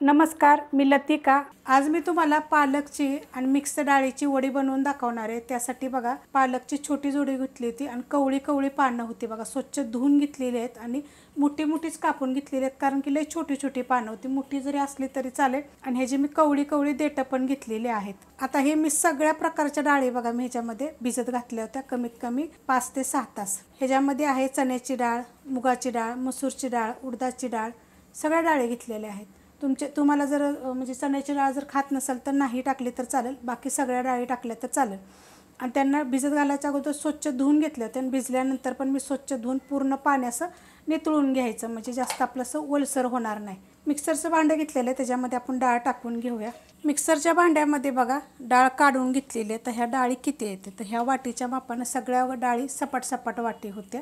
नमस्कार, मी लतिका। आज मी तुम्हाला पालकची आणि मिक्स डाळीची वडी बनवून दाखवणार आहे। त्यासाठी बघा, पालकची छोटी जोडी घेतली होती आणि कवळी कवळी पानं होती बघा, स्वच्छ धुवून घेतलेली आहेत आणि मोठी मोठीच कापून घेतलेली आहेत, कारण की लय छोटी छोटी पानं होती। मोठी जरी असली तरी चालेल। आणि ह्याची मी कवळी कवळी देठं पण घेतलेली आहेत। आता हे मी सगळ्या प्रकारच्या डाळी बघा मी ह्याच्यामध्ये भिजत घातल्या होत्या, कमीत कमी 5 ते 6 तास। ह्याच्यामध्ये आहे चण्याची डाळ, मुगाची डाळ, मसूरची डाळ, उडदाची डाळ, सगळ्या डाळी घेतलेल्या आहेत। तुम्हाला जर म्हणजे चण्याची डाळ जर खात नसेल तर नाही टाकली तर चालेल, बाकी सगळ्या डाळी टाकल्या तर चालेल। आणि त्यांना भिजत घालायच्या अगोदर स्वच्छ धुवून घेतलं होतं आणि भिजल्यानंतर पण मी स्वच्छ धुवून पूर्ण पाण्याचं नितळून घ्यायचं, म्हणजे जास्त आपलंसं ओलसर होणार नाही। मिक्सरचं भांडं घेतलेलं आहे, त्याच्यामध्ये आपण डाळ टाकून घेऊया। मिक्सरच्या भांड्यामध्ये बघा डाळ काढून घेतलेली आहे। तर ह्या डाळी किती येते, तर ह्या वाटीच्या मापानं सगळ्या डाळी सपाट सपाट वाटी होत्या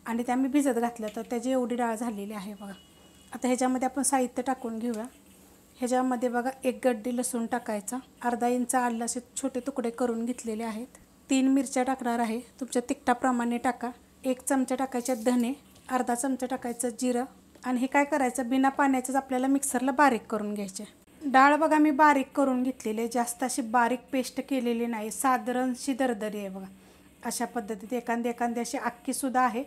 आणि त्या मी भिजत घातल्या, तर त्याची एवढी डाळ झालेली आहे बघा। आता ह्याच्यामध्ये आपण साहित्य टाकून घेऊया। ह्याच्यामध्ये बघा 1 गड्डी लसूण टाकायचा, अर्धा इंच आलं असे छोटे तुकडे करून घेतलेले आहेत, 3 मिरच्या टाकणार आहे, तुमच्या तिखटाप्रमाणे टाका। 1 चमचा टाकायचे धने, अर्धा चमचा टाकायचं जिरं आणि हे काय करायचं, बिना पाण्याचंच आपल्याला मिक्सरला बारीक करून घ्यायचे। डाळ बघा मी बारीक करून घेतलेली आहे, जास्त अशी बारीक पेस्ट केलेली नाही, साधारणशी दरदरी आहे बघा। अशा पद्धतीत एखादी अशी अख्खीसुद्धा आहे।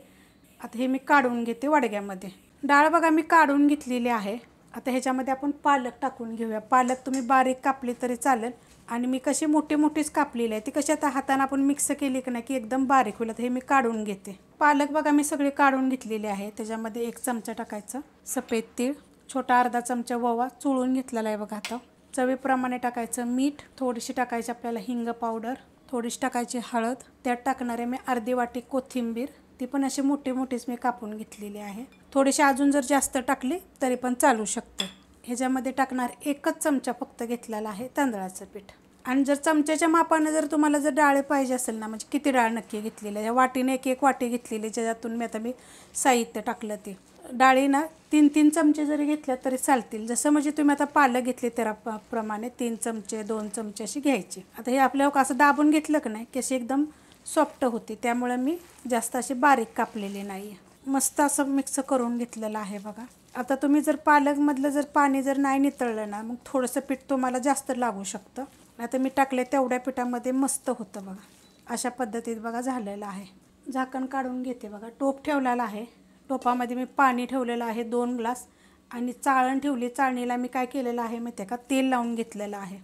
आता हे मी काढून घेते वडग्यामध्ये। डाळ बघा मी काढून घेतलेली आहे। आता ह्याच्यामध्ये आपण पालक टाकून घेऊया। पालक तुम्ही बारीक कापली तरी चालेल आणि मी कशी मोठी मोठीच कापलेली आहे, ती कशी आता हाताने आपण मिक्स केली की नाही की एकदम बारीक होईल। तर हे मी काढून घेते। पालक बघा मी सगळे काढून घेतलेले आहे। त्याच्यामध्ये 1 चमचा टाकायचं सफेद तीळ, छोटा अर्धा चमचा ओवा चुळून घेतलेला आहे बघा। आता चवीप्रमाणे टाकायचं मीठ, थोडीशी टाकायची आपल्याला हिंग पावडर, थोडीशी टाकायची हळद, त्यात टाकणार आहे मी अर्धी वाटी कोथिंबीर, ती पण अशी मोठी मोठीच मी कापून घेतलेली आहे। थोडीशी अजून जर जास्त टाकली तरी पण चालू शकते। ह्याच्यामध्ये टाकणार 1च चमचा फक्त घेतलेला आहे तांदळाचं पीठ। आणि जर चमच्याच्या मापानं जर तुम्हाला जर डाळ पाहिजे असेल ना, म्हणजे किती डाळ नक्की घेतलेली आहे, या वाटीने 1 वाटी घेतलेली, ज्याच्यातून मी साहित्य टाकलं ते डाळी ना 3-3 चमचे जरी घेतल्या तरी चालतील। जसं म्हणजे तुम्ही आता पालक घेतले त्याप्रमाणे 3 चमचे 2 चमचे अशी घ्यायची। आता हे आपल्याला असं दाबून घेतलं की नाही की अशी एकदम सॉफ्ट होती, त्यामुळे मी जास्त अशी बारीक कापलेली नाही आहे। मस्त असं मिक्स करून घेतलेलं आहे बघा। आता तुम्ही जर पालकमधलं जर पाणी जर नाही नितळलं ना, मग थोडंसं पीठ तुम्हाला जास्त लागू शकतं। आता मी टाकले तेवढ्या पिठामध्ये मस्त होतं बघा। अशा पद्धतीत बघा झालेलं आहे। झाकण काढून घेते बघा, टोप ठेवलेला आहे, टोपामध्ये मी पाणी ठेवलेलं आहे 2 ग्लास आणि चाळण ठेवली। चाळणीला मी काय केलेलं आहे माहिती आहे का, तेल लावून घेतलेलं आहे।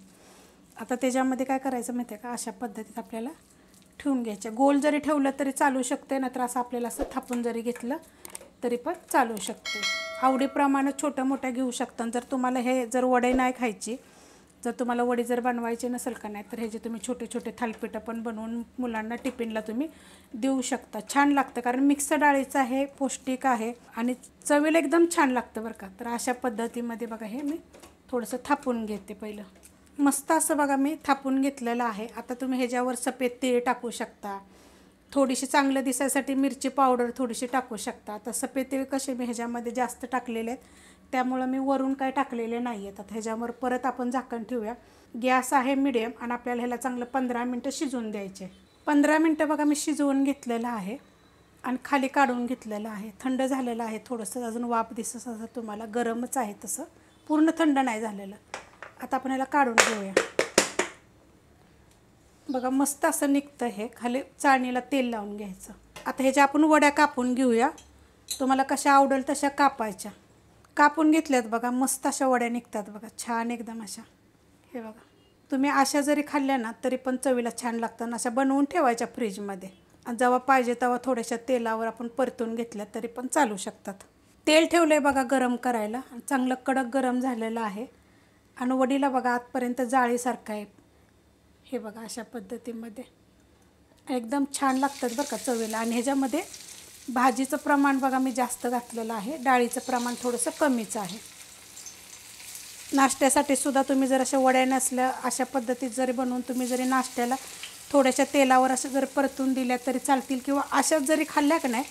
आता त्याच्यामध्ये काय करायचं माहिती आहे का, अशा पद्धतीत आपल्याला ठेवून घ्यायचे। गोल जरी ठेवलं तरी चालू शकते, नाहीतर असं आपल्याला असं थापून जरी घेतलं तरी पण चालू शकते। आवडीप्रमाणे छोट्या मोठ्या घेऊ शकता। जर तुम्हाला हे जर वडे नाही खायची, जर तुम्हाला वडी जर बनवायची नसेल का नाही, तर ह्याचे तुम्ही छोटे छोटे थालीपीठं पण बनवून मुलांना टिफिनला तुम्ही देऊ शकता। छान लागतं, कारण मिक्स डाळीचं आहे, पौष्टिक आहे आणि चवीला एकदम छान लागतं बरं का। तर अशा पद्धतीमध्ये बघा हे मी थोडंसं थापून घेते पहिलं। मस्त असं बघा मी थापून घेतलेलं आहे। आता तुम्ही ह्याच्यावर सफेद तीळ टाकू शकता, थोडीशी चांगलं दिसायसाठी मिरची पावडर थोडीशी टाकू शकता। आता सफेद तीळ कसे मी ह्याच्यामध्ये जास्त टाकलेले आहेत, त्यामुळं मी वरून काय टाकलेले नाही आहेत। आता ह्याच्यावर परत आपण झाकण ठेवूया। गॅस आहे मिडियम आणि आपल्याला ह्याला चांगलं 15 मिनटं शिजवून द्यायचे। 15 मिनटं बघा मी शिजवून घेतलेलं आहे आणि खाली काढून घेतलेलं आहे। थंड झालेलं आहे, थोडंसं अजून वाफ दिसत असं तुम्हाला, गरमच आहे तसं, पूर्ण थंड नाही झालेलं। आता आपण ह्याला काढून घेऊया बघा, मस्त असं निघतं हे। खाली चाळणीला तेल लावून घ्यायचं। आता ह्याच्या आपण वड्या कापून घेऊया, तुम्हाला कशा आवडेल तशा कापायच्या। कापून घेतल्यात बघा, मस्त अशा वड्या निघतात बघा, छान एकदम अशा। हे बघा, तुम्ही अशा जरी खाल्ल्या ना तरी पण चवीला छान लागतं। अशा बनवून ठेवायच्या फ्रीजमध्ये आणि जेव्हा पाहिजे तेव्हा थोड्याशा तेलावर आपण परतून घेतल्या तरी पण चालू शकतात। तेल ठेवलं आहे बघा गरम करायला, चांगलं कडक गरम झालेलं आहे आणि वडीला बघा आतपर्यंत जाळीसारखं आहे। हे बघा अशा पद्धतीमध्ये एकदम छान लागतात बरं का चवीला। आणि ह्याच्यामध्ये भाजीचं प्रमाण बघा मी जास्त घातलेलं आहे, डाळीचं प्रमाण थोडंसं कमीच आहे। नाश्त्यासाठी सुद्धा तुम्ही जर अशा वड्या नसल्या अशा पद्धतीत जरी बनवून तुम्ही जरी नाश्त्याला थोड्याशा तेलावर असं जर परतून दिल्या तरी चालतील, किंवा अशाच जरी खाल्ल्या का नाही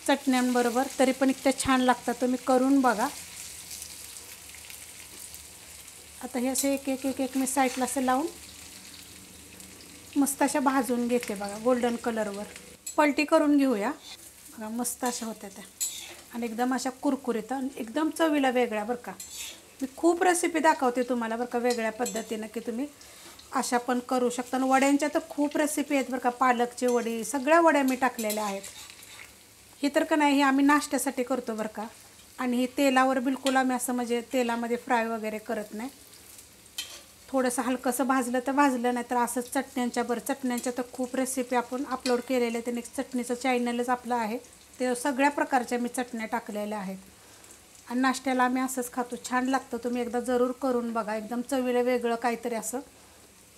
चटण्यांबरोबर तरी पण इतक्या छान लागतात। तुम्ही करून बघा। आता हे असे एक मी साईडला असं लावून मस्त अशा भाजून घेते बघा गोल्डन कलरवर। पलटी करून घेऊया बघा, मस्त अशा होत्या त्या आणि एकदम अशा कुरकुरीत आणि एकदम चवीला वेगळ्या बरं का। मी खूप रेसिपी दाखवते तुम्हाला बरं का वेगळ्या पद्धतीनं, की तुम्ही अशा पण करू शकता. आणि वड्यांच्या तर खूप रेसिपी आहेत बरं का. पालकची वडी, सगळ्या वड्या मी टाकलेल्या आहेत. ही तर का नाही, ही आम्ही नाश्त्यासाठी करतो बरं का. आणि ही तेलावर बिलकुल आम्ही असं म्हणजे तेलामध्ये फ्राय वगैरे करत नाही. थोडंसं हलकंसं भाजलं तर भाजलं, नाही तर असंच चटण्यांच्या तर खूप रेसिपी आपण अपलोड केलेल्या. त्याने चटणीचं चॅनलच आपलं आहे, ते सगळ्या प्रकारच्या मी चटण्या टाकलेल्या आहेत. आणि नाश्त्याला आम्ही असंच खातो, छान लागतं. तुम्ही एकदा जरूर करून बघा, एकदम चवीला वेगळं काहीतरी असं.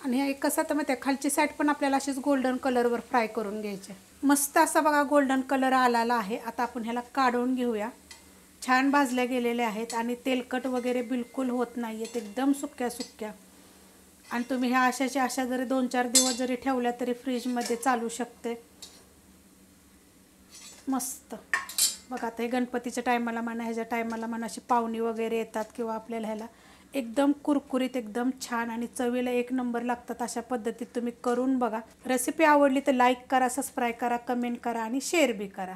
आणि हे कसं तर मग त्या खालची साईड पण आपल्याला अशीच गोल्डन कलरवर फ्राय करून घ्यायचे. मस्त असा बघा गोल्डन कलर आलेला आहे. आता आपण ह्याला काढून घेऊया. छान भाजल्या गेलेल्या आहेत आणि तेलकट वगैरे बिलकुल होत नाही आहेत, एकदम सुक्या सुक्या. आणि तुम्ही ह्या अशा जरी 2-4 दिवस जरी ठेवल्या तरी फ्रीजमध्ये चालू शकते. मस्त बघा. आता हे गणपतीच्या टायमाला म्हणा, ह्याच्या टायमाला म्हणा, अशी पाहुणी वगैरे येतात किंवा आपल्याला ह्याला एकदम कुरकुरीत, एकदम छान आणि चवीला एक नंबर लागतात. अशा पद्धतीत तुम्ही करून बघा. रेसिपी आवडली तर लाईक करा, सबस्क्राईब करा, कमेंट करा आणि शेअर बी करा.